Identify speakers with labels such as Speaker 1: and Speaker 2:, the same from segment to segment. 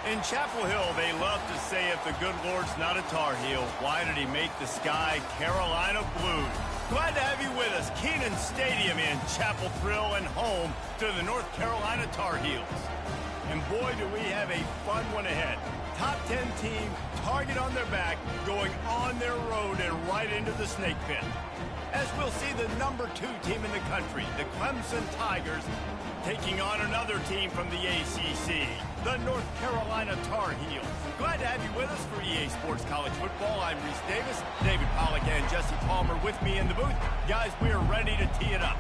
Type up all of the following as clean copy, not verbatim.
Speaker 1: In Chapel Hill, they love to say if the good Lord's not a Tar Heel, why did he make the sky Carolina blue? Glad to have you with us. Kenan Stadium in Chapel Thrill and home to the North Carolina Tar Heels. And boy, do we have a fun one ahead. Top 10 team, target on their back, going on their road and right into the snake pit. As we'll see the number 2 team in the country, the Clemson Tigers, taking on another team from the ACC, the North Carolina Tar Heels. Glad to have you with us for EA Sports College Football. I'm Reese Davis, David Pollack and Jesse Palmer with me in the booth. Guys, we are ready to tee it up.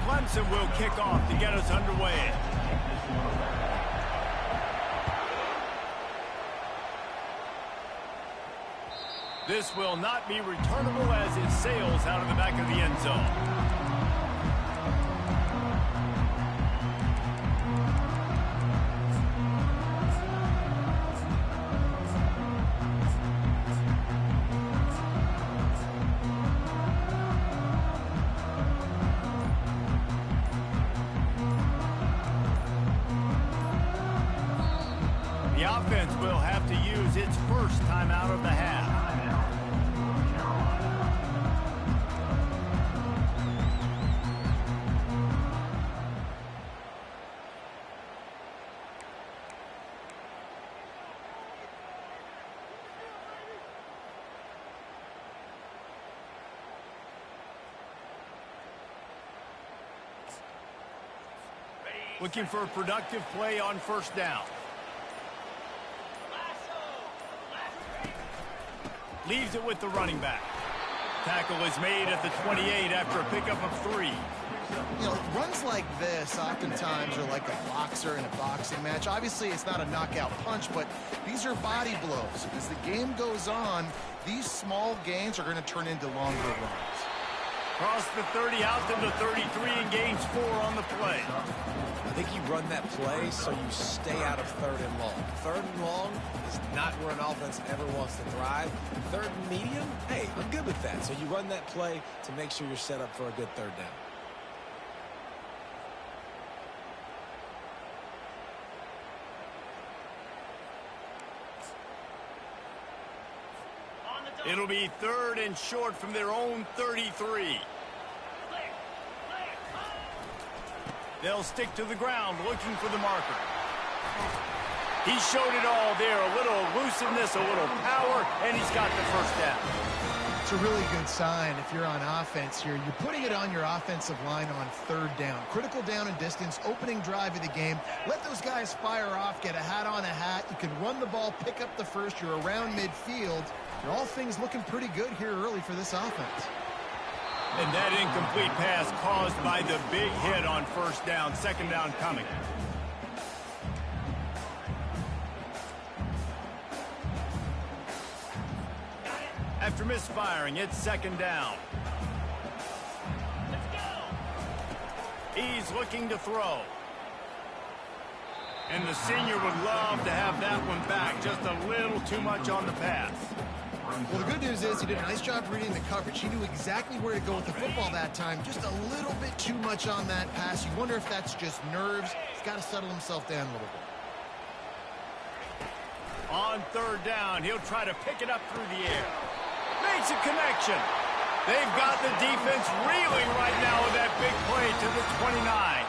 Speaker 1: Clemson will kick off to get us underway. This will not be returnable as it sails out of the back of the end zone. The offense will have to use its first time out of the half. Looking for a productive play on first down. Leaves it with the running back. Tackle is made at the 28 after a pickup of 3.
Speaker 2: You know, runs like this oftentimes are like a boxer in a boxing match. Obviously, it's not a knockout punch, but these are body blows. As the game goes on, these small gains are going to turn into longer runs.
Speaker 1: Cross the 30 out to the 33 and gains 4 on the play.
Speaker 3: I think you run that play so you stay out of 3rd and long. 3rd and long is not where an offense ever wants to thrive. 3rd and medium, hey, I'm good with that. So you run that play to make sure you're set up for a good 3rd down.
Speaker 1: It'll be 3rd and short from their own 33. They'll stick to the ground looking for the marker. He showed it all there. A little elusiveness, a little power, and he's got the first down.
Speaker 2: It's a really good sign if you're on offense here. You're putting it on your offensive line on 3rd down. Critical down and distance, opening drive of the game. Let those guys fire off, get a hat on a hat. You can run the ball, pick up the first. You're around midfield. All things looking pretty good here early for this offense.
Speaker 1: And that incomplete pass caused by the big hit on first down. 2nd down coming. After misfiring, it's 2nd down. He's looking to throw. And the senior would love to have that one back. Just a little too much on the pass.
Speaker 2: Well, the good news is he did a nice job reading the coverage. He knew exactly where to go with the football that time. Just a little bit too much on that pass. You wonder if that's just nerves. He's got to settle himself down a little bit.
Speaker 1: On 3rd down, he'll try to pick it up through the air. Makes a connection. They've got the defense reeling right now with that big play to the 29.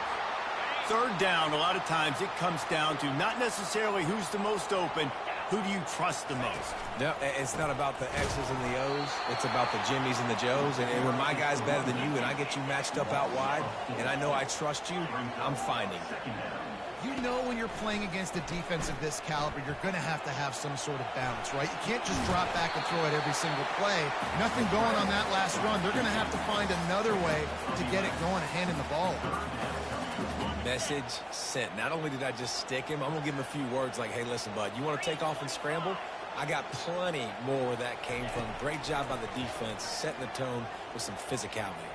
Speaker 1: 3rd down, a lot of times it comes down to not necessarily who's the most open, who do you trust the most?
Speaker 3: No, it's not about the X's and the O's. It's about the Jimmies and the Joes. And when my guy's better than you and I get you matched up out wide and I know I trust you, I'm finding you.
Speaker 2: You know when you're playing against a defense of this caliber, you're going to have some sort of balance, right? You can't just drop back and throw it every single play. Nothing going on that last run. They're going to have to find another way to get it going and handing the ball over.
Speaker 3: Message sent. Not only did I just stick him, I'm going to give him a few words like, hey, listen, bud, you want to take off and scramble? I got plenty more where that came from. Great job by the defense, setting the tone with some physicality.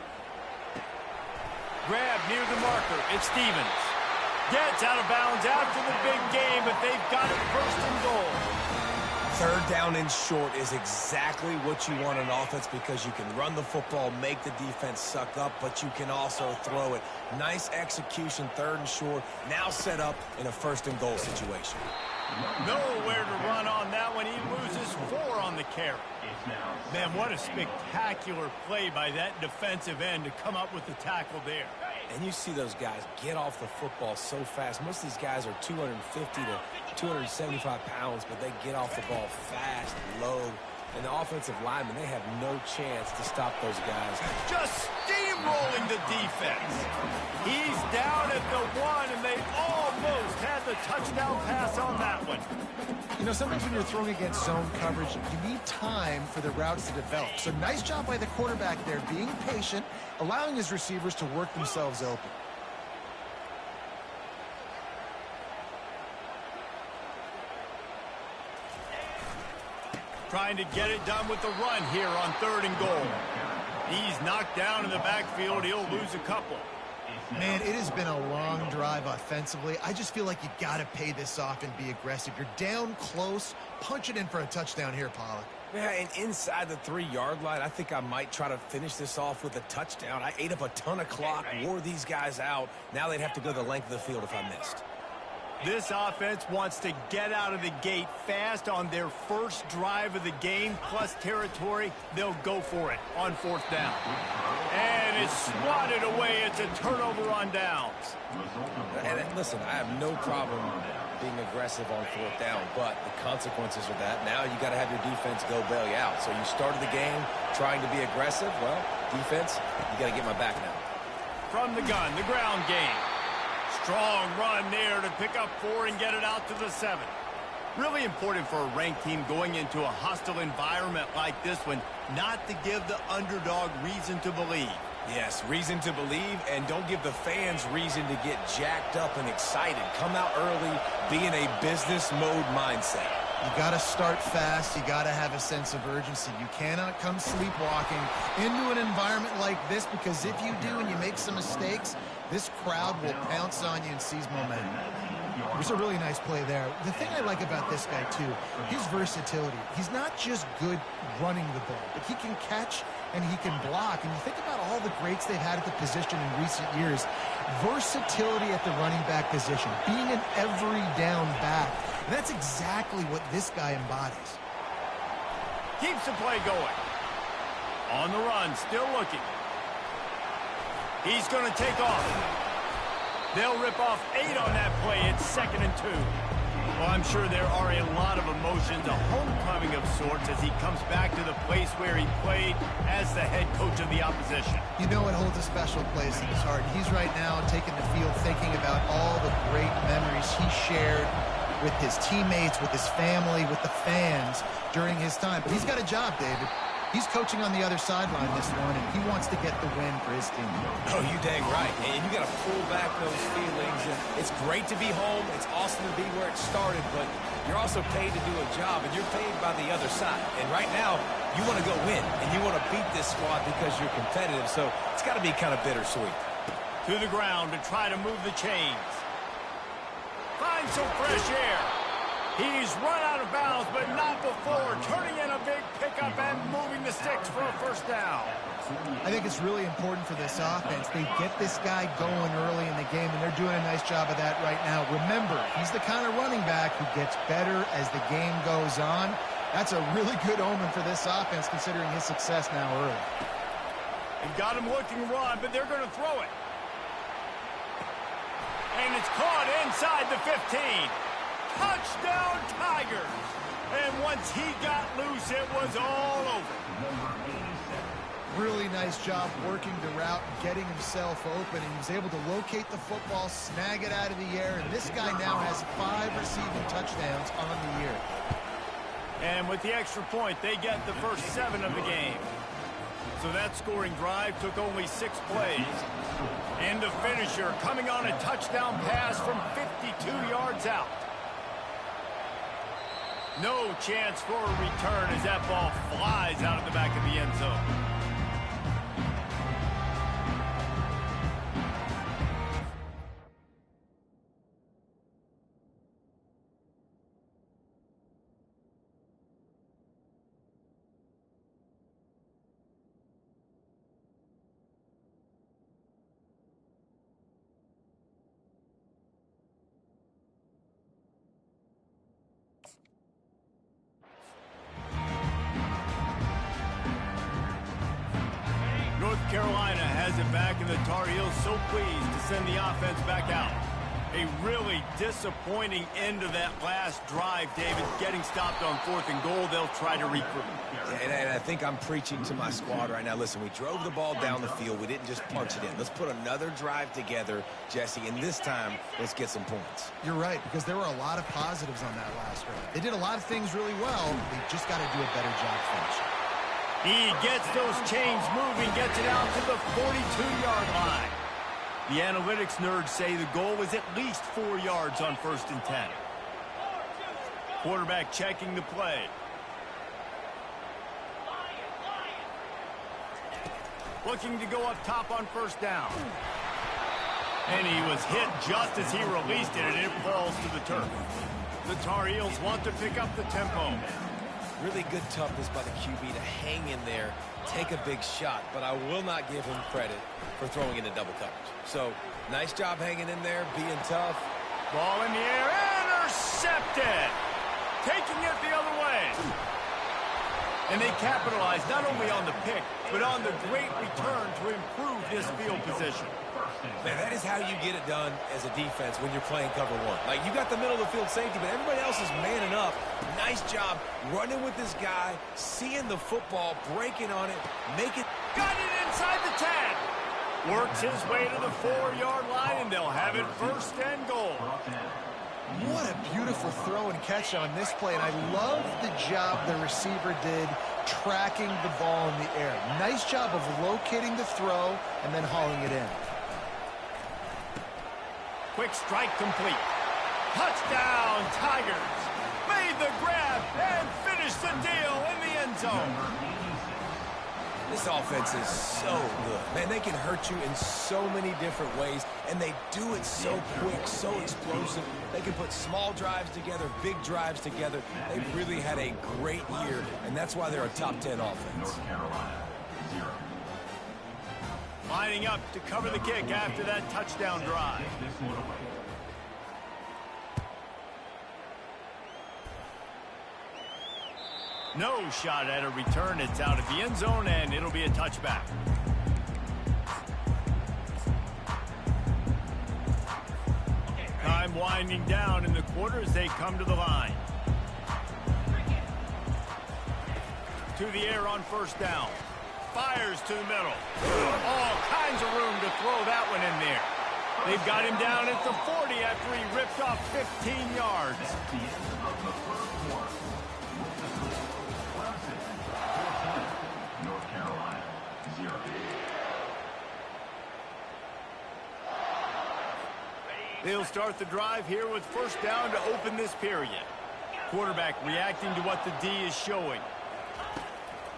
Speaker 1: Grab near the marker. It's Stevens. Gets out of bounds after the big game, but they've got it first and goal.
Speaker 3: Third down and short is exactly what you want on offense because you can run the football, make the defense suck up, but you can also throw it. Nice execution, third and short, now set up in a first and goal situation.
Speaker 1: Nowhere to run on that one. He loses 4 on the carry. Man, what a spectacular play by that defensive end to come up with the tackle there.
Speaker 3: And you see those guys get off the football so fast. Most of these guys are 250 to 275 pounds, but they get off the ball fast, low. And the offensive linemen, they have no chance to stop those guys.
Speaker 1: Just steamrolling the defense. He's down at the 1, and they almost had the touchdown pass on that one.
Speaker 2: You know, sometimes when you're throwing against zone coverage, you need time for the routes to develop. So nice job by the quarterback there, being patient, allowing his receivers to work themselves open.
Speaker 1: Trying to get it done with the run here on 3rd and goal. He's knocked down in the backfield. He'll lose a couple.
Speaker 2: Man, it has been a long drive offensively. I just feel like you got to pay this off and be aggressive. You're down close. Punch it in for a touchdown here, Pollack.
Speaker 3: Yeah, and inside the 3-yard line, I think I might try to finish this off with a touchdown. I ate up a ton of clock, wore these guys out. Now they'd have to go the length of the field if I missed.
Speaker 1: This offense wants to get out of the gate fast on their first drive of the game, plus territory. They'll go for it on 4th down. And it's swatted away. It's a turnover on downs.
Speaker 3: And listen, I have no problem being aggressive on 4th down, but the consequences of that, now you got to have your defense go bail you out. So you started the game trying to be aggressive. Well, defense, you got to get my back now.
Speaker 1: From the gun, the ground game. Strong run there to pick up 4 and get it out to the 7. Really important for a ranked team going into a hostile environment like this one, not to give the underdog reason to believe.
Speaker 3: Yes, reason to believe, and don't give the fans reason to get jacked up and excited. Come out early, be in a business mode mindset.
Speaker 2: You got to start fast. You got to have a sense of urgency. You cannot come sleepwalking into an environment like this, because if you do and you make some mistakes, this crowd will pounce on you and seize momentum. It was a really nice play there. The thing I like about this guy, too, his versatility. He's not just good running the ball, but he can catch and he can block. And you think about all the greats they've had at the position in recent years. Versatility at the running back position, being an every down back. And that's exactly what this guy embodies.
Speaker 1: Keeps the play going. On the run, still looking. He's going to take off. They'll rip off 8 on that play. It's 2nd and 2. Well, I'm sure there are a lot of emotions, a homecoming of sorts, as he comes back to the place where he played as the head coach of the opposition.
Speaker 2: You know it holds a special place in his heart. He's right now taking the field thinking about all the great memories he shared with his teammates, with his family, with the fans during his time. But he's got a job, David. He's coaching on the other sideline this morning. He wants to get the win for his team.
Speaker 3: Oh, you dang right. And you got to pull back those feelings. And it's great to be home. It's awesome to be where it started. But you're also paid to do a job, and you're paid by the other side. And right now, you want to go win, and you want to beat this squad because you're competitive. So it's got to be kind of bittersweet.
Speaker 1: To the ground to try to move the chains. Find some fresh air. He's run out of bounds, but not before turning in a big pickup and moving the sticks for a 1st down.
Speaker 2: I think it's really important for this offense. They get this guy going early in the game, and they're doing a nice job of that right now. Remember, he's the kind of running back who gets better as the game goes on. That's a really good omen for this offense, considering his success now early.
Speaker 1: They've got him looking to run, but they're going to throw it. And it's caught inside the 15. Touchdown, Tigers! And once he got loose, it was all over.
Speaker 2: Really nice job working the route, getting himself open, and he was able to locate the football, snag it out of the air, and this guy now has 5 receiving touchdowns on the year.
Speaker 1: And with the extra point, they get the first 7 of the game. So that scoring drive took only 6 plays. And the finisher coming on a touchdown pass from 52 yards out. No chance for a return as that ball flies out of the back of the end zone. Carolina has it back, and the Tar Heels so pleased to send the offense back out. A really disappointing end to that last drive, David. Getting stopped on 4th and goal, they'll try to regroup.
Speaker 3: And I think I'm preaching to my squad right now. Listen, we drove the ball down the field. We didn't just punch it in. Let's put another drive together, Jesse, and this time, let's get some points.
Speaker 2: You're right, because there were a lot of positives on that last drive. They did a lot of things really well. They just got to do a better job finishing.
Speaker 1: He gets those chains moving, gets it out to the 42-yard line. The analytics nerds say the goal was at least 4 yards on 1st and 10. Quarterback checking the play. Looking to go up top on 1st down. And he was hit just as he released it, and it falls to the turf. The Tar Heels want to pick up the tempo.
Speaker 3: Really good toughness by the QB to hang in there, take a big shot, but I will not give him credit for throwing into double coverage. So, nice job hanging in there, being tough.
Speaker 1: Ball in the air, intercepted! Taking it the other way. And they capitalized not only on the pick, but on the great return to improve this field position.
Speaker 3: Man, that is how you get it done as a defense when you're playing cover one. Like, you got the middle of the field safety, but everybody else is manning up. Nice job running with this guy, seeing the football, breaking on it, make it.
Speaker 1: Got it inside the 10. Works his way to the 4-yard line, and they'll have it 1st and goal.
Speaker 2: What a beautiful throw and catch on this play, and I love the job the receiver did tracking the ball in the air. Nice job of locating the throw and then hauling it in.
Speaker 1: Quick strike complete. Touchdown, Tigers. Made the grab and finished the deal in the end zone.
Speaker 3: This offense is so good. Man, they can hurt you in so many different ways, and they do it so quick, so explosive. They can put small drives together, big drives together. They've really had a great year, and that's why they're a top 10 offense.
Speaker 1: Lining up to cover the kick after that touchdown drive. No shot at a return. It's out of the end zone, and it'll be a touchback. Time winding down in the quarter as they come to the line. To the air on 1st down. Fires to the middle. All kinds of room to throw that one in there. They've got him down at the 40 after he ripped off 15 yards. They'll start the drive here with 1st down to open this period. Quarterback reacting to what the D is showing.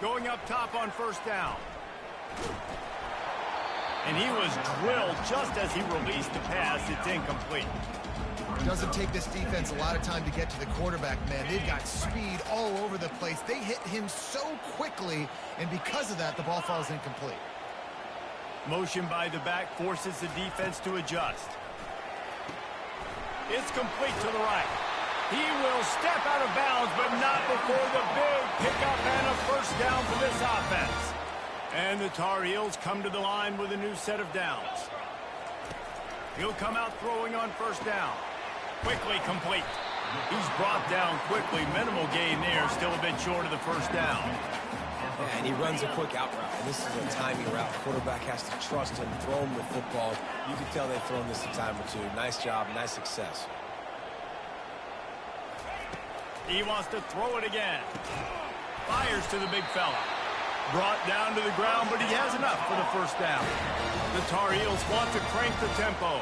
Speaker 1: Going up top on 1st down. And he was drilled just as he released the pass. It's incomplete.
Speaker 2: Doesn't take this defense a lot of time to get to the quarterback, man. They've got speed all over the place. They hit him so quickly, and because of that, the ball falls incomplete.
Speaker 1: Motion by the back forces the defense to adjust. It's complete to the right. He will step out of bounds, but not before the big pickup and a 1st down for this offense. And the Tar Heels come to the line with a new set of downs. He'll come out throwing on 1st down. Quickly complete. He's brought down quickly. Minimal gain there. Still a bit short of the 1st down.
Speaker 3: Yeah, and he runs a quick out route. And this is a timing route. The quarterback has to trust him, throw him the football. You can tell they've thrown this a time or two. Nice job, nice success.
Speaker 1: He wants to throw it again. Fires to the big fella. Brought down to the ground, but he has enough for the 1st down. The Tar Heels want to crank the tempo.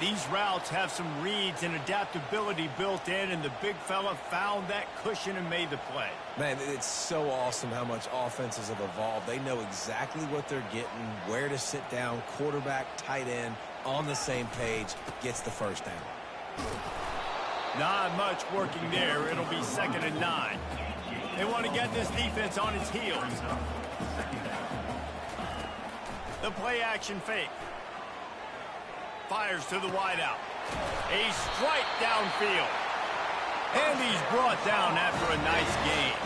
Speaker 1: These routes have some reads and adaptability built in, and the big fella found that cushion and made the play.
Speaker 3: Man, it's so awesome how much offenses have evolved. They know exactly what they're getting, where to sit down, quarterback, tight end, on the same page, gets the 1st down.
Speaker 1: Not much working there. It'll be 2nd and 9. They want to get this defense on its heels. The play action fake. Fires to the wideout. A strike downfield. And he's brought down after a nice gain.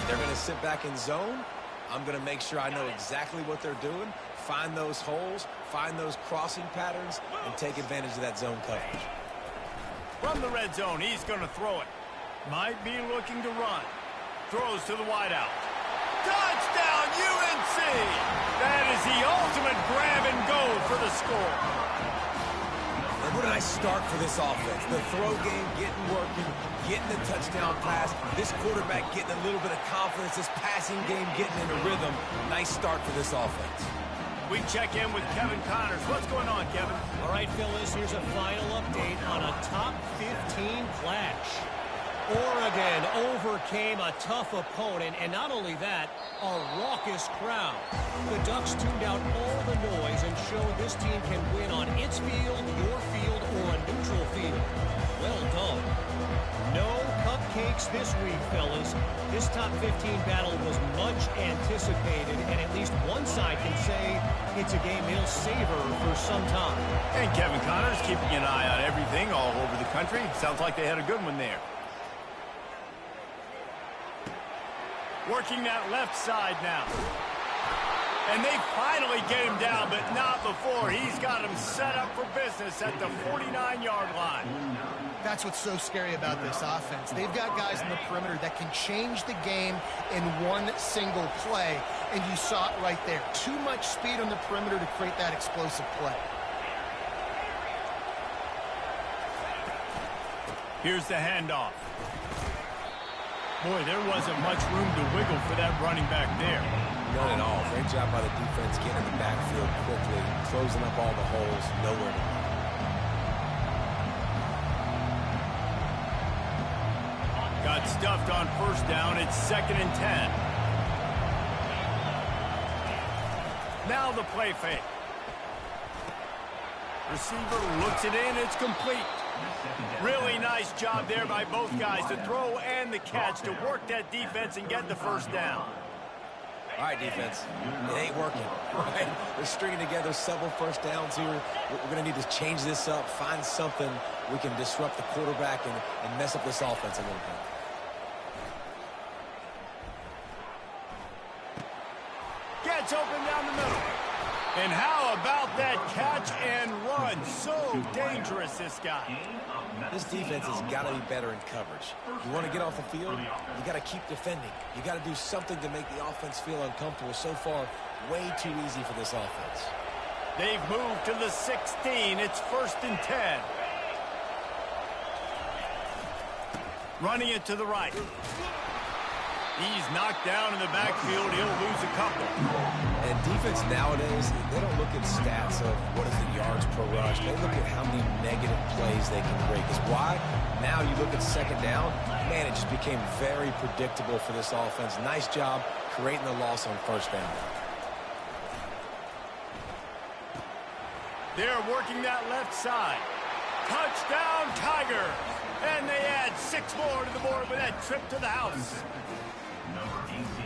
Speaker 3: They're going to sit back in zone. I'm going to make sure I know exactly what they're doing, find those holes, find those crossing patterns, and take advantage of that zone coverage.
Speaker 1: From the red zone, he's going to throw it. Might be looking to run. Throws to the wideout. Touchdown, UNC! That is the ultimate grab and go for the score.
Speaker 3: And what a nice start for this offense. The throw game getting working, getting the touchdown pass. This quarterback getting a little bit of confidence. This passing game getting into rhythm. Nice start for this offense.
Speaker 1: We check in with Kevin Connors. What's going on, Kevin?
Speaker 4: All right, Phyllis, here's a final update on a top 15 clash. Oregon overcame a tough opponent, and not only that, a raucous crowd. The Ducks tuned out all the noise and showed this team can win on its field, your field, or a neutral field. Well done. No cupcakes this week, fellas. This top 15 battle was much anticipated, and at least one side can say it's a game he'll savor for some time.
Speaker 1: And Kevin Connors keeping an eye on everything all over the country. Sounds like they had a good one there. Working that left side now. And they finally get him down, but not before. He's got him set up for business at the 49-yard line.
Speaker 2: That's what's so scary about this offense. They've got guys in the perimeter that can change the game in one single play, and you saw it right there. Too much speed on the perimeter to create that explosive play.
Speaker 1: Here's the handoff. Boy, there wasn't much room to wiggle for that running back there.
Speaker 3: None at all. Great job by the defense getting in the backfield quickly, closing up all the holes, nowhere to go.
Speaker 1: Got stuffed on first down. It's 2nd and 10. Now the play fake. Receiver looks it in. It's complete. Really nice job there by both guys, the throw and the catch, to work that defense and get the first down.
Speaker 3: All right, defense, it ain't working. Right? We're stringing together several first downs here. We're going to need to change this up, find something we can disrupt the quarterback and mess up this offense a little bit.
Speaker 1: Gets open down the middle. And how about that catch and run? So dangerous, this guy.
Speaker 3: This defense has got to be better in coverage. You want to get off the field, you got to keep defending. You got to do something to make the offense feel uncomfortable. So far, way too easy for this offense.
Speaker 1: They've moved to the 16. It's 1st and 10. Running it to the right. He's knocked down in the backfield. He'll lose a couple.
Speaker 3: And defense nowadays, they don't look at stats of what is the yards per rush. They look at how many negative plays they can create. Because why? Now you look at 2nd down, man, it just became very predictable for this offense. Nice job creating the loss on 1st down.
Speaker 1: They're working that left side. Touchdown, Tigers! And they add 6 more to the board with that trip to the house.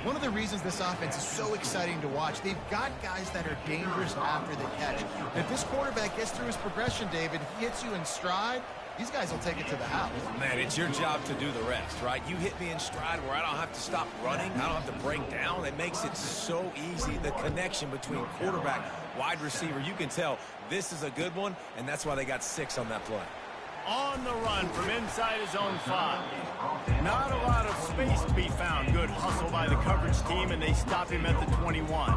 Speaker 2: One of the reasons this offense is so exciting to watch, they've got guys that are dangerous after the catch. And if this quarterback gets through his progression, David, he hits you in stride, these guys will take it to the house.
Speaker 3: Man, it's your job to do the rest, right? You hit me in stride where I don't have to stop running. I don't have to break down. It makes it so easy. The connection between quarterback, wide receiver, you can tell this is a good one, and that's why they got 6 on that play.
Speaker 1: On the run from inside his own 5. Not a lot of space to be found. Good hustle by the coverage team, and they stop him at the 21.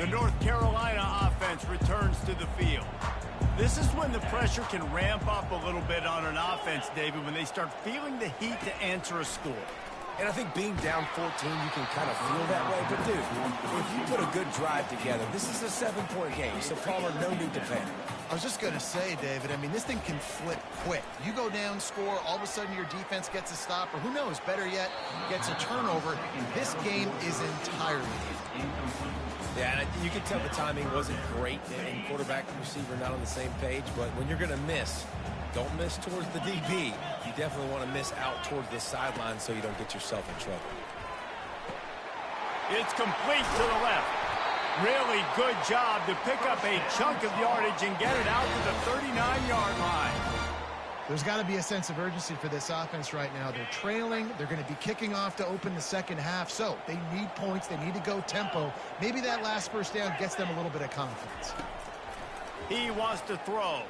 Speaker 1: The North Carolina offense returns to the field. This is when the pressure can ramp up a little bit on an offense, David, when they start feeling the heat to answer a score.
Speaker 3: And I think being down 14, you can kind of feel that way. But, dude, if you put a good drive together, this is a 7-point game. So, Palmer, no need to panic.
Speaker 2: I was just going to say, David, I mean, this thing can flip quick. You go down, score, all of a sudden your defense gets a stop, or who knows, better yet, gets a turnover. This game is entirely different.
Speaker 3: Yeah, and you can tell the timing wasn't great, and quarterback and receiver not on the same page. But when you're going to miss, don't miss towards the DB. You definitely want to miss out towards the sideline so you don't get yourself in trouble.
Speaker 1: It's complete to the left. Really good job to pick up a chunk of yardage and get it out to the 39-yard line.
Speaker 2: There's got to be a sense of urgency for this offense right now. They're trailing. They're going to be kicking off to open the second half. So they need points. They need to go tempo. Maybe that last first down gets them a little bit of confidence.
Speaker 1: He wants to throw.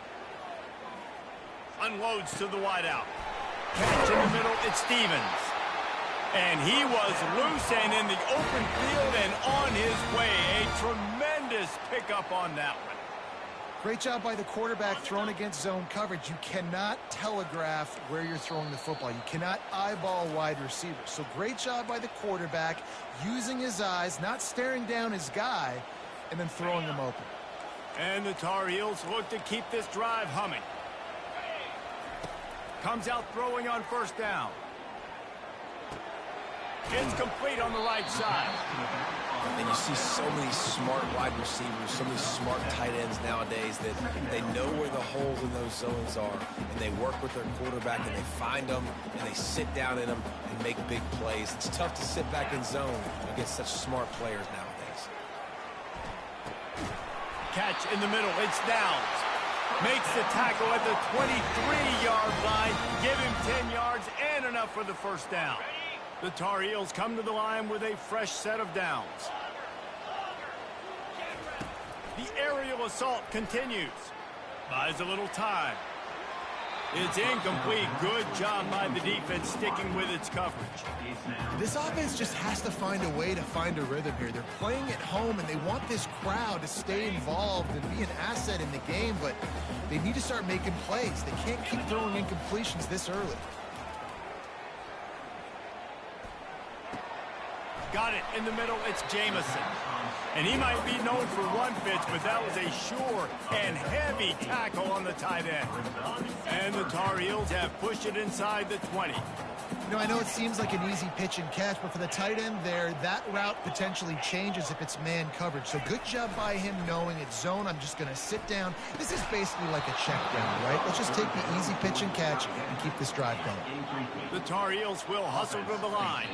Speaker 1: Unloads to the wideout. Catch in the middle. It's Stevens. And he was loose and in the open field and on his way. A tremendous pickup on that one.
Speaker 2: Great job by the quarterback thrown against zone coverage. You cannot telegraph where you're throwing the football. You cannot eyeball wide receivers. So great job by the quarterback using his eyes, not staring down his guy, and then throwing him open.
Speaker 1: And the Tar Heels look to keep this drive humming. Comes out throwing on first down. It's complete on the right side.
Speaker 3: And you see so many smart wide receivers, so many smart tight ends nowadays that they know where the holes in those zones are, and they work with their quarterback, and they find them, and they sit down in them and make big plays. It's tough to sit back in zone against such smart players nowadays.
Speaker 1: Catch in the middle. It's Downs. Makes the tackle at the 23-yard line. Give him 10 yards and enough for the first down. The Tar Heels come to the line with a fresh set of downs. The aerial assault continues. Buys a little time. It's incomplete. Good job by the defense sticking with its coverage.
Speaker 2: This offense just has to find a way to find a rhythm here. They're playing at home, and they want this crowd to stay involved and be an asset in the game, but they need to start making plays. They can't keep throwing incompletions this early.
Speaker 1: Got it in the middle. It's Jamison. And he might be known for one pitch, but that was a sure and heavy tackle on the tight end. And the Tar Heels have pushed it inside the 20.
Speaker 2: You know, I know it seems like an easy pitch and catch, but for the tight end there, that route potentially changes if it's man coverage. So good job by him knowing it's zone. I'm just going to sit down. This is basically like a check down, right? Let's just take the easy pitch and catch and keep this drive going.
Speaker 1: The Tar Heels will hustle to the line.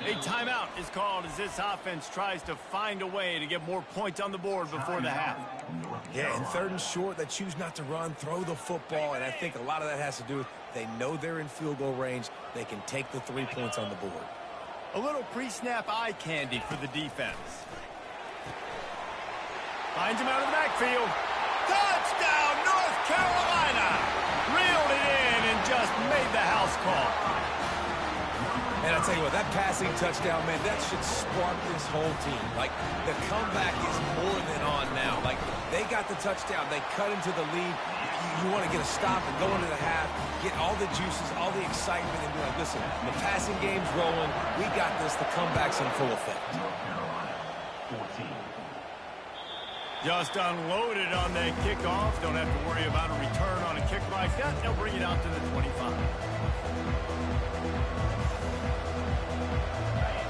Speaker 1: A timeout is called as this offense tries to find a way to get more points on the board before the half.
Speaker 3: Yeah, in third and short, they choose not to run, throw the football, and I think a lot of that has to do with they know they're in field goal range. They can take the 3 points on the board.
Speaker 1: A little pre-snap eye candy for the defense. Finds him out of the backfield. Touchdown, North Carolina! Reeled it in and just made the house call.
Speaker 3: And I tell you what, that passing touchdown, man, that should spark this whole team. Like, the comeback is more than on now. Like, they got the touchdown. They cut into the lead. You want to get a stop and go into the half, get all the juices, all the excitement, and be like, listen, the passing game's rolling. We got this. The comeback's in full effect.
Speaker 1: Just unloaded on that kickoff. Don't have to worry about a return on a kick like that. They'll bring it out to the 25.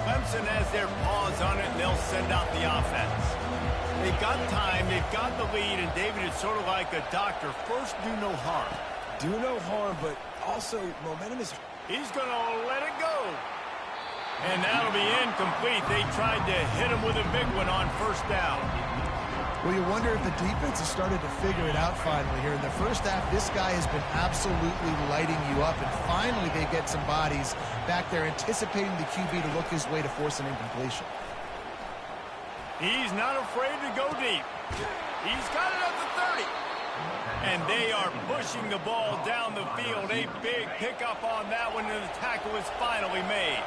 Speaker 1: Clemson has their paws on it, and they'll send out the offense. They've got time, they've got the lead, and David is sort of like a doctor. First, do no harm.
Speaker 3: Do no harm, but also momentum is...
Speaker 1: He's going to let it go. And that'll be incomplete. They tried to hit him with a big one on first down.
Speaker 2: Well, you wonder if the defense has started to figure it out finally here. In the first half, this guy has been absolutely lighting you up, and finally they get some bodies back there anticipating the QB to look his way to force an incompletion.
Speaker 1: He's not afraid to go deep. He's got it at the 30. And they are pushing the ball down the field. A big pickup on that one, and the tackle is finally made.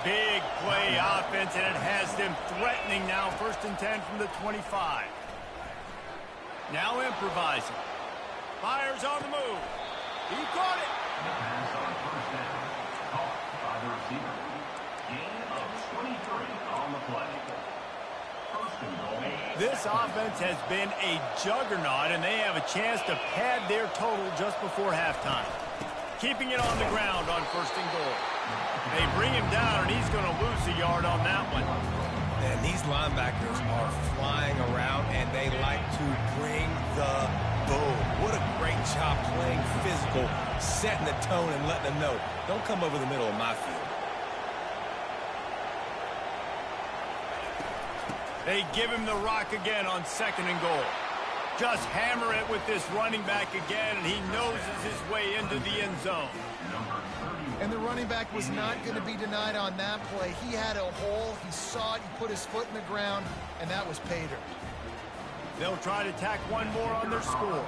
Speaker 1: Big play offense, and it has them threatening now. 1st and 10 from the 25. Now improvising. Fires on the move. He caught it.
Speaker 5: The pass on first down. Caught by the receiver. Gain of 23 on the play. First and goal.
Speaker 1: This offense has been a juggernaut, and they have a chance to pad their total just before halftime. Keeping it on the ground on 1st and goal. They bring him down, and he's going to lose a yard on that one.
Speaker 3: And these linebackers are flying around, and they like to bring the boom. What a great job playing physical, setting the tone and letting them know, don't come over the middle of my field.
Speaker 1: They give him the rock again on 2nd and goal. Just hammer it with this running back again, and he noses his way into the end zone.
Speaker 2: And the running back was not going to be denied on that play. He had a hole. He saw it. He put his foot in the ground, and that was pay dirt.
Speaker 1: They'll try to tack one more on their score.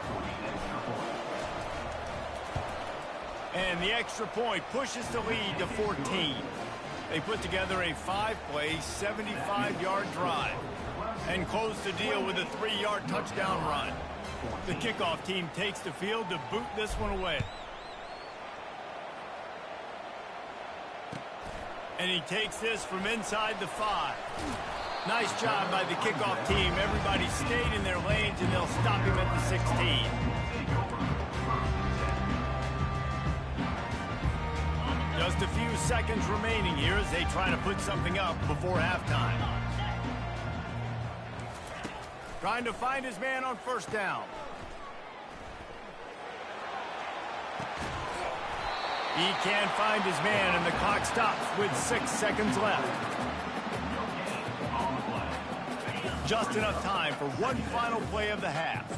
Speaker 1: And the extra point pushes the lead to 14. They put together a 5-play, 75-yard drive and close the deal with a 3-yard touchdown run. The kickoff team takes the field to boot this one away. And he takes this from inside the 5. Nice job by the kickoff team. Everybody stayed in their lanes, and they'll stop him at the 16. Just a few seconds remaining here as they try to put something up before halftime. Trying to find his man on first down. He can't find his man, and the clock stops with 6 seconds left. Just enough time for one final play of the half.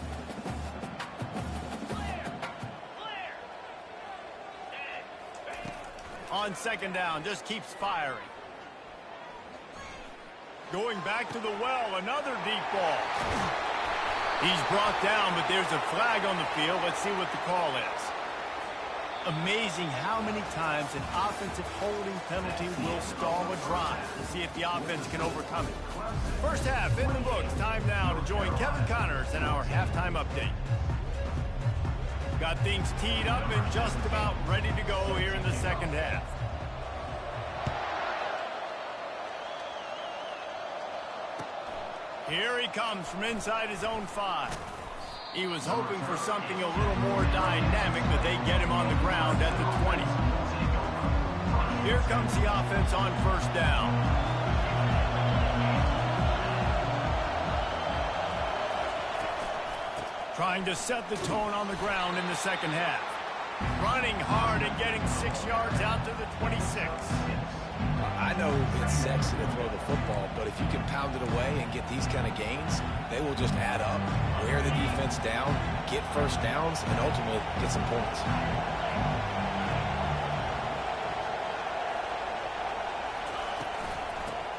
Speaker 1: On second down, just keeps firing. Going back to the well, another deep ball. He's brought down, but there's a flag on the field. Let's see what the call is. Amazing how many times an offensive holding penalty will stall a drive. We'll see if the offense can overcome it. First half in the books. Time now to join Kevin Connors in our halftime update. Got things teed up and just about ready to go here in the second half. Here he comes from inside his own 5. He was hoping for something a little more dynamic, but they get him on the ground at the 20. Here comes the offense on first down. Trying to set the tone on the ground in the second half. Running hard and getting 6 yards out to the 26.
Speaker 3: I know it's sexy to throw the football, but if you can pound it away and get these kind of gains, they will just add up, wear the defense down, get first downs, and ultimately get some points.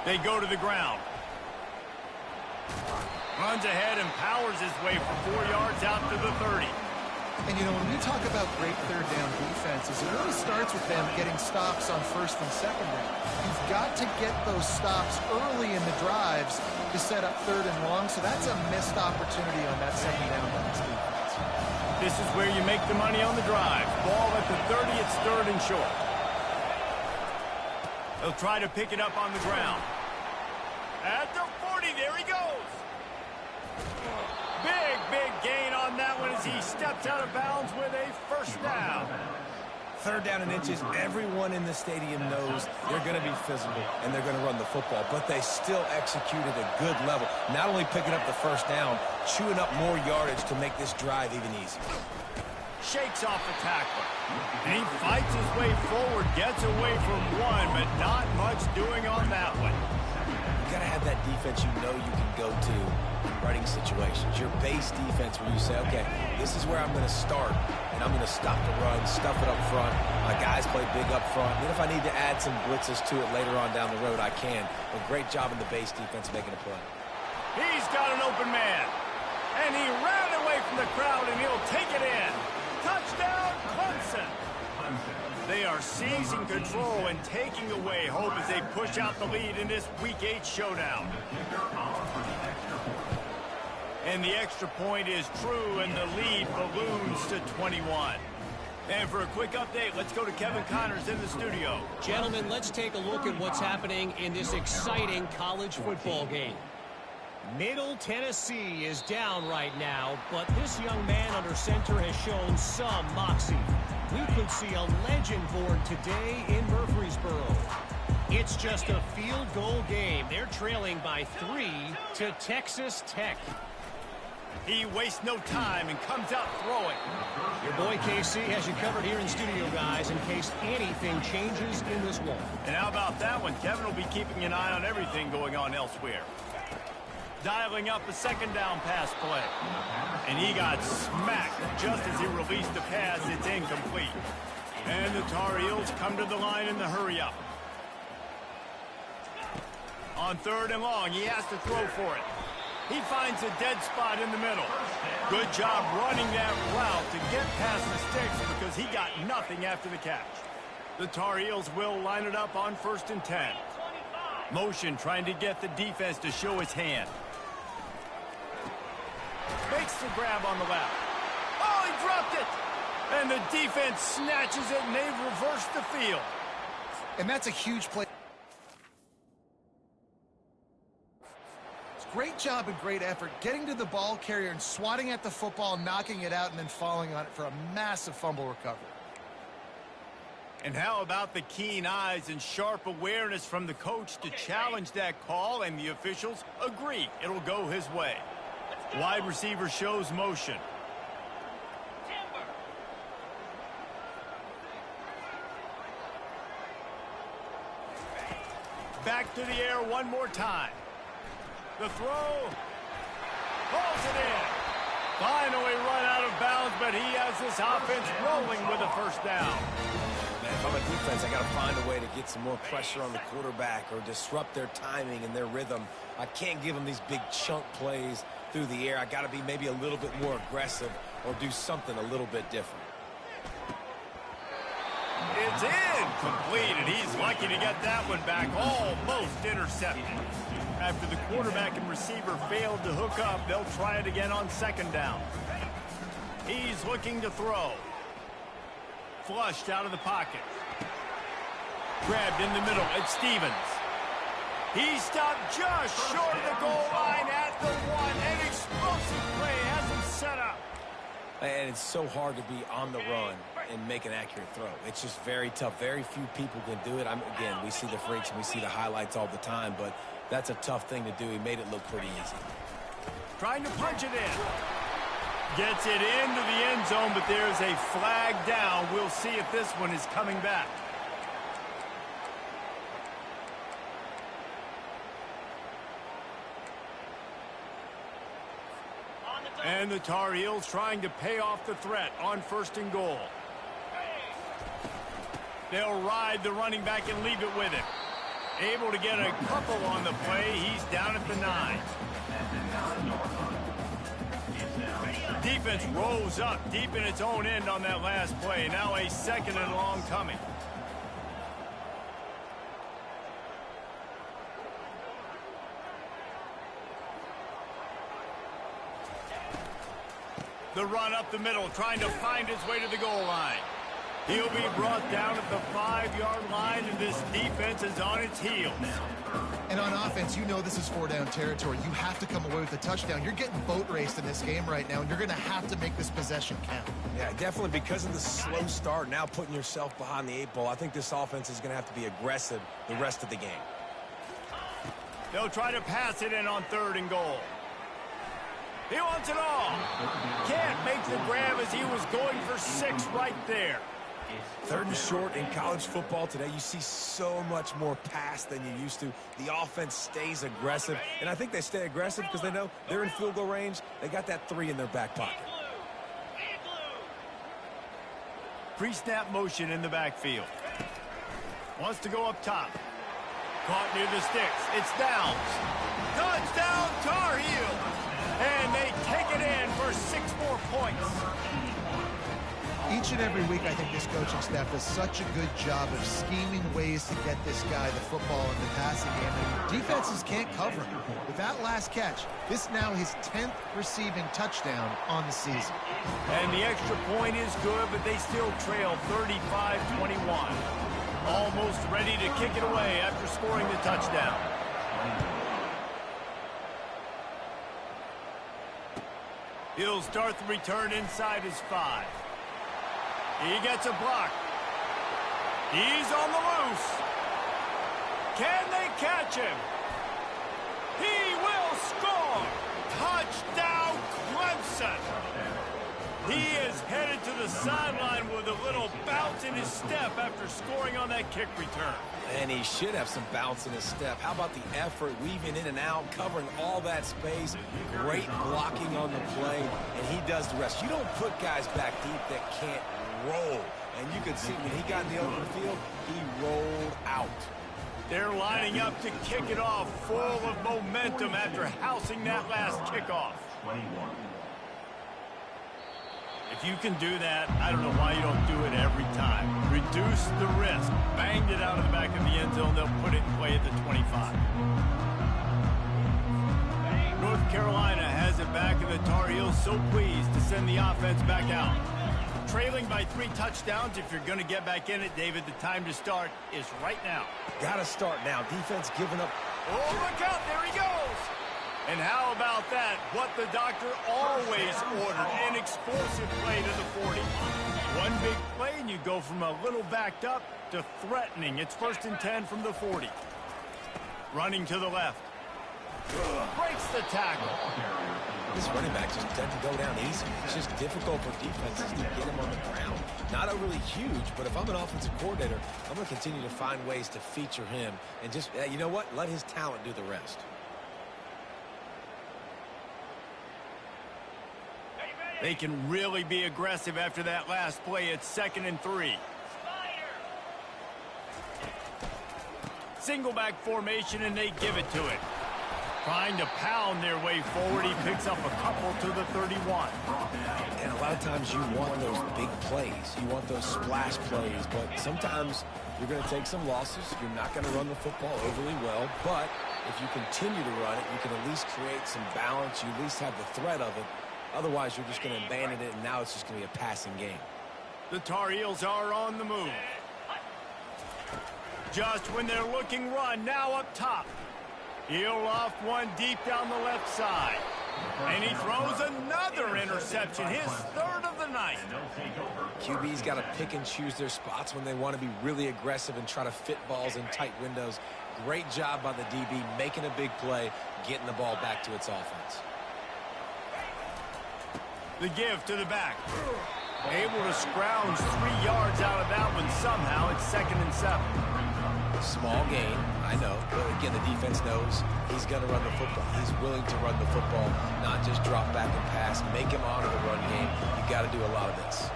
Speaker 1: They go to the ground. Runs ahead and powers his way for 4 yards out to the 30.
Speaker 2: And, you know, when we talk about great third down defenses, it really starts with them getting stops on first and second down. You've got to get those stops early in the drives to set up third and long, so that's a missed opportunity on that second down by this defense.
Speaker 1: This is where you make the money on the drive. Ball at the 30, it's third and short. They'll try to pick it up on the ground. At the 40, there he goes. Big gain on that one as he steps out of bounds with a first down.
Speaker 3: Third down and inches, everyone in the stadium knows they're going to be physical and they're going to run the football, but they still executed a good level. Not only picking up the first down, chewing up more yardage to make this drive even easier.
Speaker 1: Shakes off the tackler. And he fights his way forward, gets away from one, but not much doing on that one.
Speaker 3: You got to have that defense you know you can go to in running situations. Your base defense where you say, okay, this is where I'm going to start, and I'm going to stop the run, stuff it up front. My guys play big up front. Then if I need to add some blitzes to it later on down the road, I can. But great job in the base defense making a play.
Speaker 1: He's got an open man. And he ran away from the crowd, and he'll take it in. Touchdown, Clemson. They are seizing control and taking away hope as they push out the lead in this Week 8 showdown. And the extra point is true, and the lead balloons to 21. And for a quick update, let's go to Kevin Connors in the studio.
Speaker 4: Gentlemen, let's take a look at what's happening in this exciting college football game. Middle Tennessee is down right now, but this young man under center has shown some moxie. We could see a legend born today in Murfreesboro. It's just a field goal game. They're trailing by 3 to Texas Tech.
Speaker 1: He wastes no time and comes out throwing.
Speaker 4: Your boy KC has you covered here in studio, guys, in case anything changes in this one.
Speaker 1: And how about that one? Kevin will be keeping an eye on everything going on elsewhere. dialing up a second down pass play. And he got smacked just as he released the pass. It's incomplete. And the Tar Heels come to the line in the hurry-up. On 3rd and long, he has to throw for it. He finds a dead spot in the middle. Good job running that route to get past the sticks because he got nothing after the catch. The Tar Heels will line it up on 1st and 10. Motion trying to get the defense to show his hand. Makes the grab on the left. Oh, he dropped it! And the defense snatches it, and they've reversed the field.
Speaker 2: And that's a huge play. Great job and great effort getting to the ball carrier and swatting at the football, knocking it out, and then falling on it for a massive fumble recovery.
Speaker 1: And how about the keen eyes and sharp awareness from the coach to challenge that call, and the officials agree it'll go his way. Wide receiver shows motion. Back to the air one more time. The throw. Pulls it in. Finally run out of bounds, but he has this offense rolling with a first down.
Speaker 3: Man, if I'm a defense, I got to find a way to get some more pressure on the quarterback or disrupt their timing and their rhythm. I can't give them these big chunk plays through the air. I got to be maybe a little bit more aggressive or do something a little bit different.
Speaker 1: It's incomplete, and he's lucky to get that one back, almost intercepted. After the quarterback and receiver failed to hook up, they'll try it again on 2nd down. He's looking to throw. Flushed out of the pocket. Grabbed in the middle. It's Stevens. He stopped just short of the goal line at the 1. An explosive play has him set up.
Speaker 3: And it's so hard to be on the run and make an accurate throw. It's just very tough. Very few people can do it. Again, we see the freaks and we see the highlights all the time, but that's a tough thing to do. He made it look pretty easy.
Speaker 1: Trying to punch it in. Gets it into the end zone, but there's a flag down. We'll see if this one is coming back. And the Tar Heels trying to pay off the threat on 1st and goal. They'll ride the running back and leave it with him. Able to get a couple on the play. He's down at the 9. Defense rolls up deep in its own end on that last play. Now a 2nd and long coming. The run up the middle, trying to find his way to the goal line. He'll be brought down at the 5-yard line, and this defense is on its heels.
Speaker 2: And on offense, you know this is 4-down territory. You have to come away with a touchdown. You're getting boat raced in this game right now, and you're going to have to make this possession count.
Speaker 3: Yeah, definitely because of the slow start, now putting yourself behind the 8 ball. I think this offense is going to have to be aggressive the rest of the game.
Speaker 1: They'll try to pass it in on 3rd and goal. He wants it all. Can't make the grab as he was going for 6 right there.
Speaker 3: 3rd and short in college football today. You see so much more pass than you used to. The offense stays aggressive, and I think they stay aggressive because they know they're in field goal range. They got that 3 in their back pocket.
Speaker 1: Pre-snap motion in the backfield. Wants to go up top. Caught near the sticks. It's Downs. Touchdown, Tar Heels. And they take it in for 6 more points.
Speaker 2: Each and every week, I think this coaching staff does such a good job of scheming ways to get this guy the football in the passing game. And defenses can't cover him. With that last catch, this now his 10th receiving touchdown on the season.
Speaker 1: And the extra point is good, but they still trail 35-21. Almost ready to kick it away after scoring the touchdown. He'll start the return inside his 5. He gets a block. He's on the loose. Can they catch him? He will score. Touchdown, Clemson. He is headed to the sideline with a little bounce in his step after scoring on that kick return.
Speaker 3: And he should have some bounce in his step. How about the effort, weaving in and out, covering all that space, great blocking on the play, and he does the rest. You don't put guys back deep that can't roll. And you could see when he got in the open field, he rolled out.
Speaker 1: They're lining up to kick it off, full of momentum after housing that last kickoff.
Speaker 5: 21.
Speaker 1: If you can do that, I don't know why you don't do it every time. Reduce the risk. Banged it out of the back of the end zone. They'll put it in play at the 25. North Carolina has it back, and the Tar Heels so pleased to send the offense back out. Trailing by 3 touchdowns. If you're going to get back in it, David, the time to start is right now.
Speaker 3: Got to start now. Defense giving up.
Speaker 1: Oh, look out. There he goes. And how about that? What the doctor always ordered, an explosive play to the 40. One big play, and you go from a little backed up to threatening. It's 1st and 10 from the 40. Running to the left. Breaks the tackle.
Speaker 3: This running back just doesn't go down easy. It's just difficult for defenses to get him on the ground. Not overly huge, but if I'm an offensive coordinator, I'm going to continue to find ways to feature him and just, you know what, let his talent do the rest.
Speaker 1: They can really be aggressive after that last play. It's 2nd and 3. Single back formation, and they give it to it. Trying to pound their way forward. He picks up a couple to the 31.
Speaker 3: And a lot of times you want those big plays. You want those splash plays. But sometimes you're going to take some losses. You're not going to run the football overly well. But if you continue to run it, you can at least create some balance. You at least have the threat of it. Otherwise, you're just going to abandon it, and now it's just going to be a passing game.
Speaker 1: The Tar Heels are on the move. Just when they're looking run, now up top. He'll off one deep down the left side. And he throws another interception, his 3rd of the night.
Speaker 3: QB's got to pick and choose their spots when they want to be really aggressive and try to fit balls in tight windows. Great job by the DB, making a big play, getting the ball back to its offense.
Speaker 1: The give to the back. Able to scrounge 3 yards out of that one somehow. It's 2nd and 7.
Speaker 3: Small gain, I know. But again, the defense knows he's going to run the football. He's willing to run the football, not just drop back and pass. Make him honor the run game. You got to do a lot of this.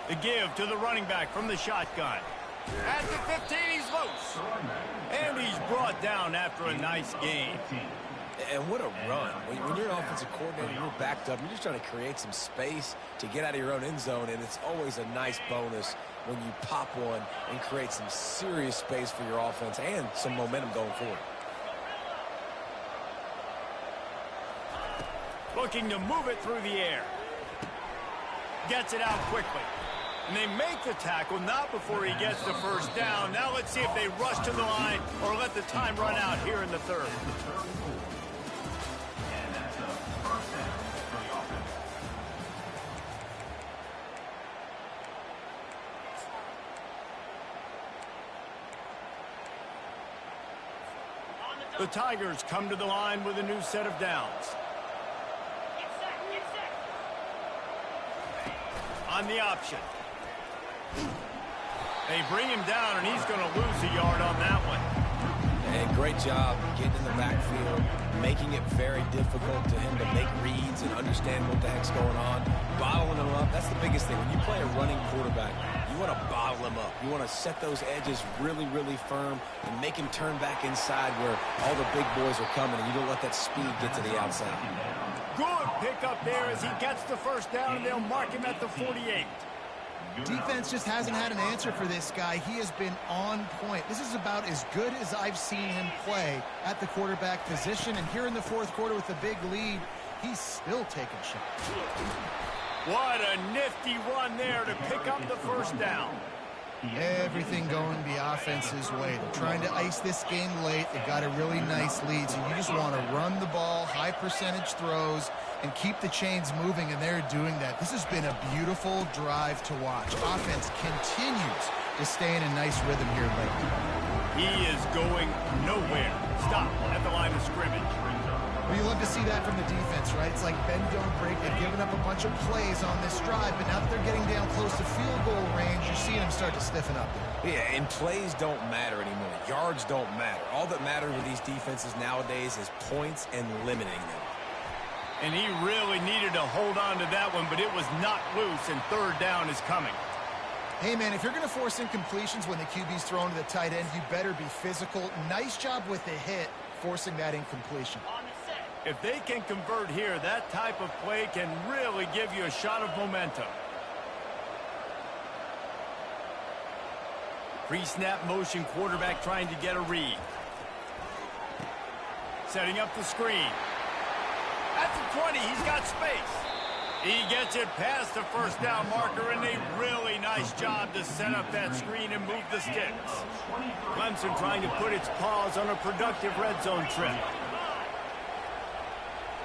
Speaker 1: The give to the running back from the shotgun. At the 15, he's loose. And he's brought down after a nice gain.
Speaker 3: And what a run. When you're an offensive coordinator, you're backed up. You're just trying to create some space to get out of your own end zone, and it's always a nice bonus when you pop one and create some serious space for your offense and some momentum going forward.
Speaker 1: Looking to move it through the air. Gets it out quickly. And they make the tackle, not before he gets the 1st down. Now let's see if they rush to the line or let the time run out here in the 3rd.
Speaker 5: And that's a 1st down for the offense.
Speaker 1: The Tigers come to the line with a new set of downs. On the option. They bring him down, and he's going to lose a yard on that one.
Speaker 3: And great job getting in the backfield, making it very difficult to him to make reads and understand what the heck's going on. Bottling him up, that's the biggest thing. When you play a running quarterback, you want to bottle him up. You want to set those edges really, really firm and make him turn back inside where all the big boys are coming, and you don't let that speed get to the outside.
Speaker 1: Good pickup there as he gets the 1st down, and they'll mark him at the 48.
Speaker 2: Defense just hasn't had an answer for this guy. He has been on point. This is about as good as I've seen him play at the quarterback position. And here in the 4th quarter with a big lead, he's still taking shots.
Speaker 1: What a nifty run there to pick up the 1st down.
Speaker 2: Everything going the offense's way. They're trying to ice this game late. They got a really nice lead, so you just want to run the ball, high percentage throws, and keep the chains moving, and they're doing that. This has been a beautiful drive to watch. Offense continues to stay in a nice rhythm here lately.
Speaker 1: He is going nowhere. Stop at the line of scrimmage.
Speaker 2: Well, you love to see that from the defense, right? It's like bend, don't break. They've given up a bunch of plays on this drive, but now that they're getting down close to field goal range, you're seeing them start to stiffen up there.
Speaker 3: Yeah, and plays don't matter anymore. Yards don't matter. All that matters with these defenses nowadays is points and limiting them.
Speaker 1: And he really needed to hold on to that one, but it was not loose, and third down is coming.
Speaker 2: Hey, man, if you're going to force incompletions when the QB's thrown to the tight end, you better be physical. Nice job with the hit, forcing that incompletion.
Speaker 1: If they can convert here, that type of play can really give you a shot of momentum. Pre-snap motion, quarterback trying to get a read. Setting up the screen. At the 20, he's got space. He gets it past the first down marker, and a really nice job to set up that screen and move the sticks. Clemson trying to put its paws on a productive red zone trip.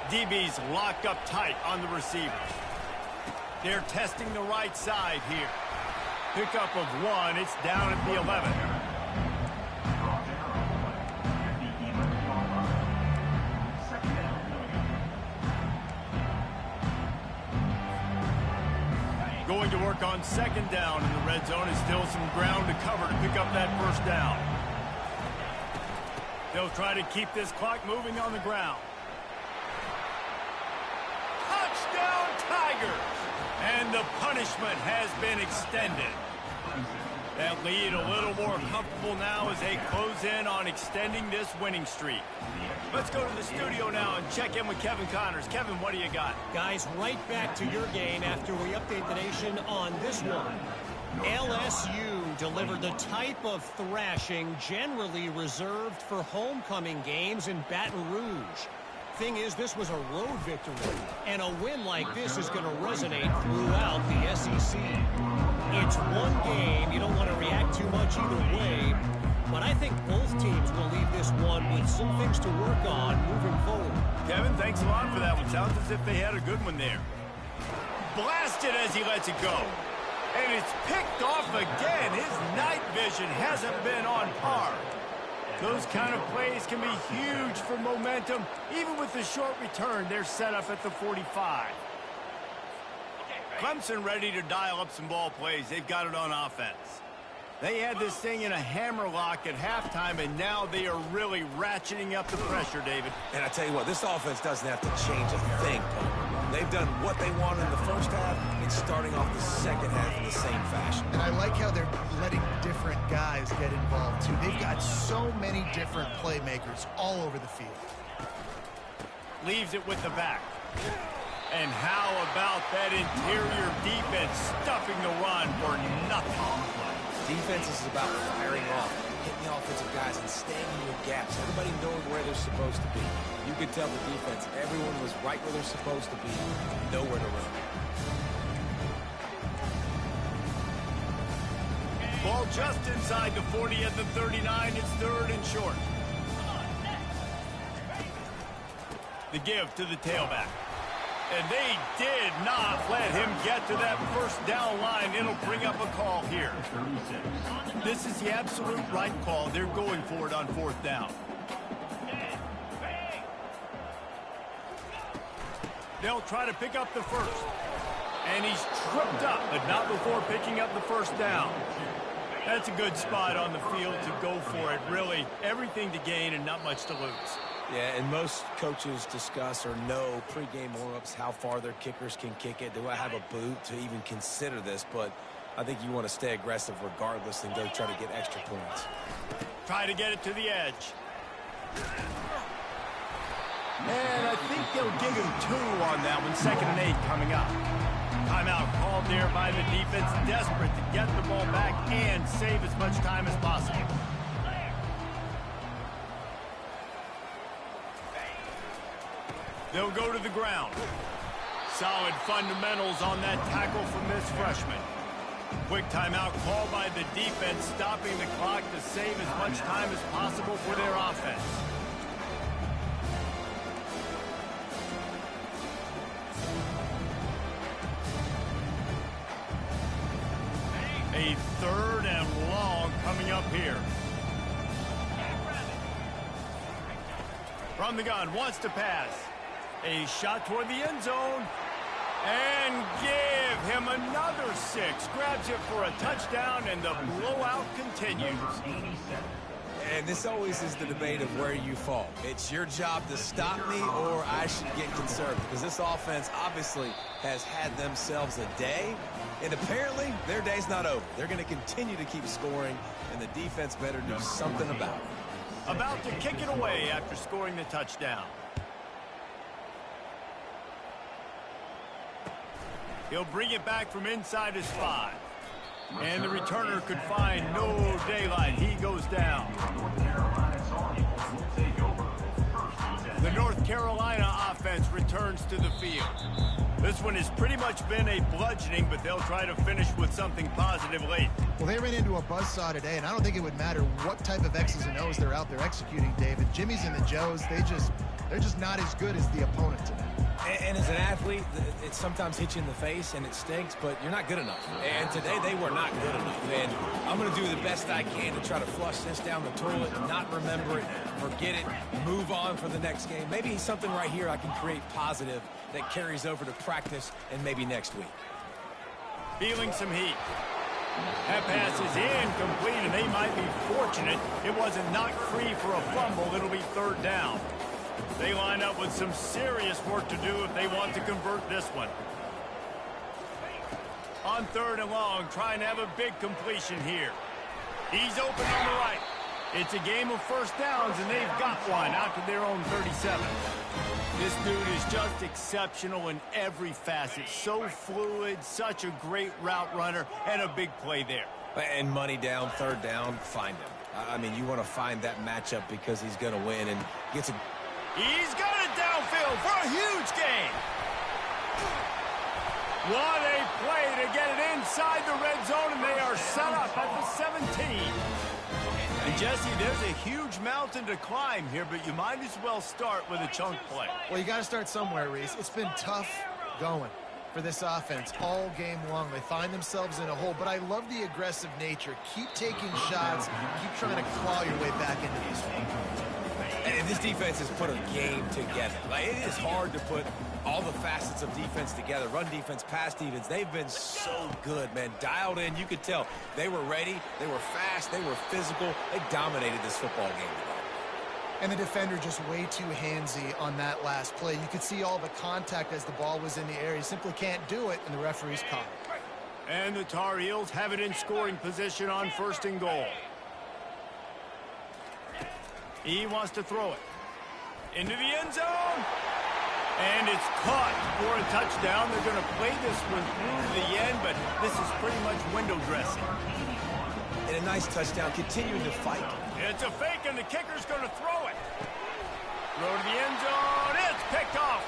Speaker 1: DB's locked up tight on the receivers. They're testing the right side here. Pickup of one. It's down at the 11. Going to work on second down in the red zone. Is still some ground to cover to pick up that first down. They'll try to keep this clock moving on the ground. Touchdown Tigers! And the punishment has been extended. That lead a little more comfortable now as they close in on extending this winning streak. Let's go to the studio now and check in with Kevin Connors. Kevin, what do you got?
Speaker 4: Guys, right back to your game after we update the nation on this one. LSU delivered the type of thrashing generally reserved for homecoming games in Baton Rouge. Thing is, this was a road victory, and a win like this is going to resonate throughout the SEC. It's one game. You don't want to react too much either way, but I think both teams will leave this one with some things to work on moving forward.
Speaker 1: Kevin, thanks a lot for that one. Sounds as if they had a good one there. Blasted as he lets it go. And it's picked off again. His night vision hasn't been on par. Those kind of plays can be huge for momentum. Even with the short return, they're set up at the 45. Clemson ready to dial up some ball plays. They've got it on offense. They had this thing in a hammerlock at halftime, and now they are really ratcheting up the pressure, David.
Speaker 3: And I tell you what, this offense doesn't have to change a thing, Paul. They've done what they wanted in the first half and starting off the second half in the same fashion.
Speaker 2: And I like how they're letting different guys get involved, too. They've got so many different playmakers all over the field.
Speaker 1: Leaves it with the back. And how about that interior defense stuffing the run for nothing?
Speaker 3: Defense is about firing off, hitting the offensive guys and staying in your gaps. Everybody knowing where they're supposed to be. You could tell the defense, everyone was right where they're supposed to be, nowhere to run.
Speaker 1: Ball just inside the 40 at the 39. It's third and short. The give to the tailback. And they did not let him get to that first down line. It'll bring up a call here. This is the absolute right call. They're going for it on fourth down. They'll try to pick up the first. And he's tripped up, but not before picking up the first down. That's a good spot on the field to go for it. Really, everything to gain and not much to lose.
Speaker 3: Yeah, and most coaches discuss or know pregame warm-ups how far their kickers can kick it. Do I have a boot to even consider this? But I think you want to stay aggressive regardless and go try to get extra points.
Speaker 1: Try to get it to the edge. And I think they'll give him 2 on that one. 2nd and 8 coming up. Timeout called there by the defense. Desperate to get the ball back and save as much time as possible. They'll go to the ground. Solid fundamentals on that tackle from this freshman. Quick timeout called by the defense, stopping the clock to save as much time as possible for their offense. A 3rd and long coming up here. From the gun, wants to pass. A shot toward the end zone. And give him another 6. Grabs it for a touchdown, and the blowout continues.
Speaker 3: And this always is the debate of where you fall. It's your job to stop me, or I should get conservative. Because this offense obviously has had themselves a day. And apparently, their day's not over. They're going to continue to keep scoring, and the defense better do something about it.
Speaker 1: About to kick it away after scoring the touchdown. He'll bring it back from inside his 5. And the returner could find no daylight. He goes down. The North Carolina offense returns to the field. This one has pretty much been a bludgeoning, but they'll try to finish with something positive late.
Speaker 2: Well, they ran into a buzzsaw today, and I don't think it would matter what type of X's and O's they're out there executing, David. Jimmy's and the Joes, they're just not as good as the opponent today.
Speaker 3: And as an athlete, it sometimes hits you in the face and it stinks, but you're not good enough. And today they were not good enough. And I'm going to do the best I can to try to flush this down the toilet, not remember it, forget it, move on for the next game. Maybe something right here I can create positive that carries over to practice and maybe next week.
Speaker 1: Feeling some heat. That pass is incomplete, and they might be fortunate it wasn't knocked free for a fumble. It'll be 3rd down. They line up with some serious work to do if they want to convert this one. On 3rd and long, trying to have a big completion here. He's open on the right. It's a game of first downs, and they've got one out to their own 37. This dude is just exceptional in every facet. So fluid, such a great route runner, and a big play there.
Speaker 3: And money down, 3rd down, find him. I mean, you want to find that matchup because he's going to win and gets a...
Speaker 1: He's got it downfield for a huge gain. What a play to get it inside the red zone, and they are set up at the 17. And, Jesse, there's a huge mountain to climb here, but you might as well start with a chunk play.
Speaker 2: Well, you got to start somewhere, Reese. It's been tough going for this offense all game long. They find themselves in a hole, but I love the aggressive nature. Keep taking shots. Keep trying to claw your way back into these ones.
Speaker 3: And this defense has put a game together. Like, it is hard to put all the facets of defense together. Run defense, pass defense. They've been so good, man. Dialed in. You could tell they were ready. They were fast. They were physical. They dominated this football game today.
Speaker 2: And the defender just way too handsy on that last play. You could see all the contact as the ball was in the air. He simply can't do it, and the referee's caught it.
Speaker 1: And the Tar Heels have it in scoring position on 1st and goal. He wants to throw it into the end zone. And it's caught for a touchdown. They're going to play this one through to the end, but this is pretty much window dressing.
Speaker 3: And a nice touchdown, continuing to fight.
Speaker 1: It's a fake, and the kicker's going to throw it. Throw to the end zone. It's picked off.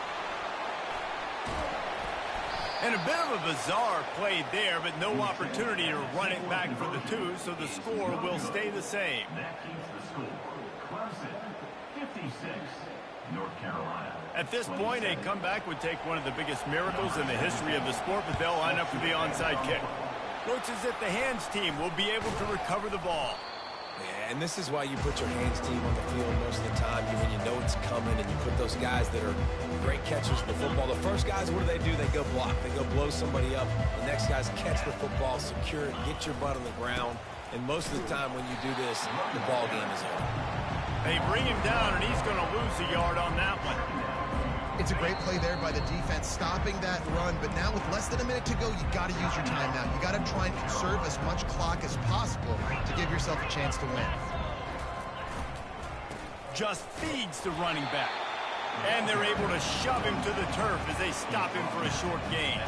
Speaker 1: And a bit of a bizarre play there, but no opportunity to run it back for the 2, so the score will stay the same.
Speaker 5: That keeps the score. Clemson, 56, North Carolina.
Speaker 1: At this point, a comeback would take one of the biggest miracles in the history of the sport, but they'll line up for the onside kick. Looks as if the hands team will be able to recover the ball.
Speaker 3: Yeah, and this is why you put your hands team on the field most of the time. When you know it's coming, and you put those guys that are great catchers of the football. The first guys, what do? They go block. They go blow somebody up. The next guys catch the football, secure it, get your butt on the ground. And most of the time when you do this, the ball game is over.
Speaker 1: They bring him down, and he's going to lose a yard on that one.
Speaker 2: It's a great play there by the defense, stopping that run. But now with less than a minute to go, you got to use your timeout. You got to try and conserve as much clock as possible to give yourself a chance to win.
Speaker 1: Just feeds the running back. And they're able to shove him to the turf as they stop him for a short gain.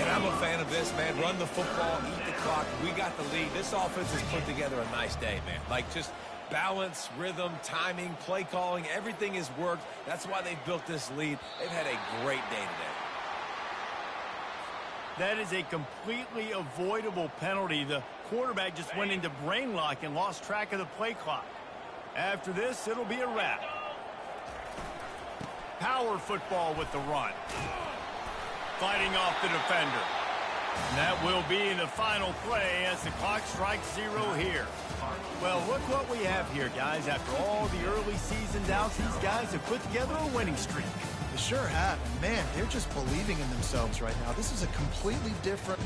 Speaker 3: And I'm a fan of this, man. Run the football, eat the clock. We got the lead. This offense has put together a nice day, man. Like, just balance, rhythm, timing, play calling, everything has worked. That's why they've built this lead. They've had a great day today.
Speaker 1: That is a completely avoidable penalty. The quarterback just went into brain lock and lost track of the play clock. After this, it'll be a wrap. Power football with the run. Fighting off the defender. And that will be the final play as the clock strikes 0 here. Well, look what we have here, guys. After all the early season doubts, these guys have put together a winning streak.
Speaker 2: They sure have. Man, they're just believing in themselves right now. This is a completely different...